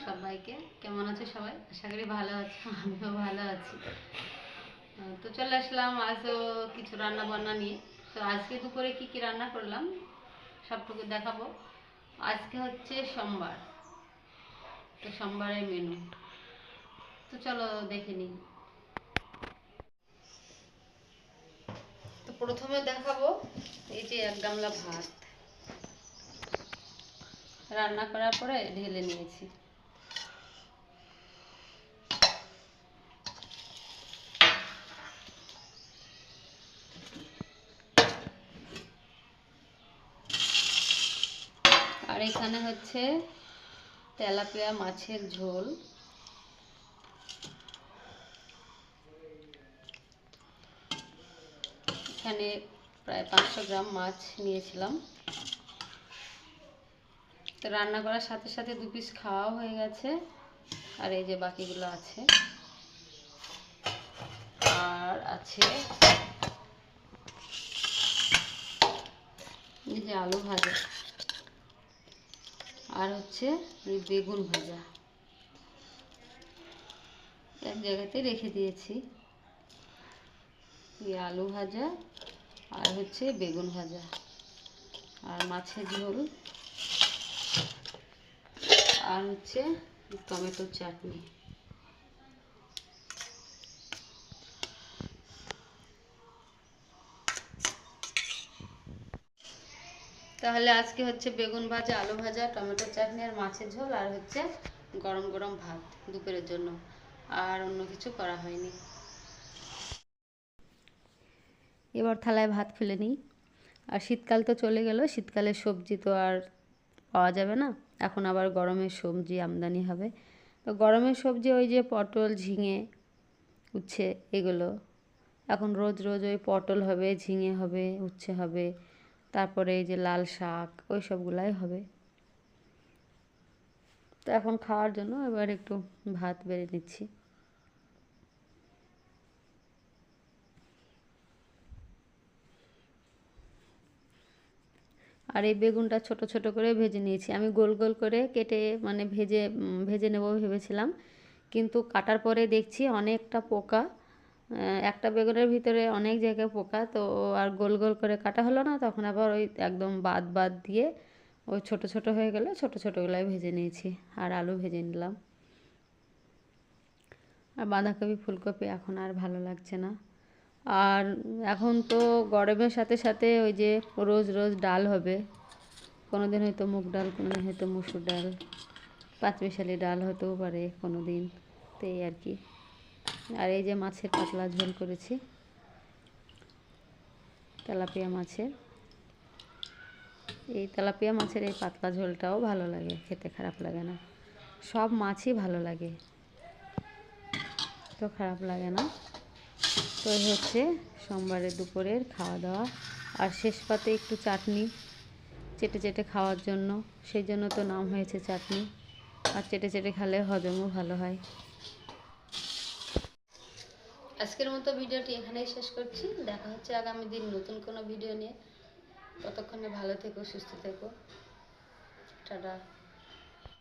সবাইকে। কেমন আছো সবাই? আশা করি ভালো আছো, আমিও ভালো আছি। তো চলে আসলাম আজও কিছু রান্না বান্না নিয়ে। তো আজকে দুপুরে কি কি রান্না করলাম সবটুকু দেখাবো। আজকে হচ্ছে সোমবার, তো সোমবারের মেনু তো চলো দেখে নিই। তো প্রথমে দেখাবো এই যে 1 গামলা ভাত রান্না করার পরে ঢেলে নিয়েছি। আর এখানে হচ্ছে তেলাপিয়া মাছের ঝোল, এখানে প্রায় 500 গ্রাম মাছ নিয়েছিলাম। তো রান্না করার সাথে সাথে 2 পিস খাওয়া হয়ে গেছে, আর এই যে বাকিগুলো আছে। আর আছে এই যে আলু ভাজা, আর হচ্ছে বেগুন ভাজা এক জায়গাতে রেখে দিয়েছি। এই আলু ভাজা আর হচ্ছে বেগুন ভাজা আর মাছের ঝোল আর হচ্ছে টমেটোর চাটনি। তাহলে আজকে হচ্ছে বেগুন ভাজা, আলু ভাজা, টমেটোর চাটনি আর মাছের ঝোল, আর হচ্ছে গরম গরম ভাত দুপুরের জন্য। আর অন্য কিছু করা হয়নি। এবার থালায় ভাত ফেলে নিই। আর শীতকাল তো চলে গেল, শীতকালের সবজি তো আর পাওয়া যাবে না, এখন আবার গরমের সবজি আমদানি হবে। তো গরমের সবজি ওই যে পটল, ঝিঙে, উচ্ছে, এগুলো এখন রোজ রোজ ওই পটল হবে, ঝিঙে হবে, উচ্ছে হবে, তারপরে এই যে লাল শাক, ওই সবগুলাই হবে। তো এখন খাওয়ার জন্য এবার একটু ভাত বেড়ে নিচ্ছি। আর এই বেগুনটা ছোট ছোট করে ভেজে নিয়েছি আমি, গোল গোল করে কেটে মানে ভেজে নেব ভেবেছিলাম, কিন্তু কাটার পরে দেখছি অনেকটা পোকা, একটা বেগুনের ভিতরে অনেক জায়গায় পোকা, তো আর গোল গোল করে কাটা হলো না। তখন আবার ওই একদম বাদ বাদ দিয়ে ওই ছোট ছোট হয়ে গেলে ছোট ছোটোগুলাই ভেজে নিয়েছি। আর আলু ভেজে নিলাম। আর বাঁধাকপি, ফুলকপি এখন আর ভালো লাগছে না। আর এখন তো গরমের সাথে সাথে ওই যে রোজ রোজ ডাল হবে, কোনো দিন হয়তো মুগ ডাল, কোনো দিন হয়তো মসুর ডাল, পাঁচমিশালি ডাল হতেও পারে কোনো দিন, তো এই আর কি। আর এই যে মাছের পাতলা ঝোল করেছি, তেলাপিয়া মাছের। এই তেলাপিয়া মাছের এই পাতলা ঝোলটাও ভালো লাগে খেতে, খারাপ লাগে না। সব মাছই ভালো লাগে, তো খারাপ লাগে না। তো এই হচ্ছে সোমবারের দুপুরের খাওয়া দাওয়া। আর শেষ পাতে একটু চাটনি, চেটে চেটে খাওয়ার জন্য, সেই জন্য তো নাম হয়েছে চাটনি। আর চেটে চেটে খেলে হজমও ভালো হয়। আজকের মতো ভিডিওটি এখানেই শেষ করছি। দেখা হচ্ছে আগামী দিন নতুন কোনো ভিডিও নিয়ে। ততক্ষণে ভালো থেকো, সুস্থ থেকো, টাটা।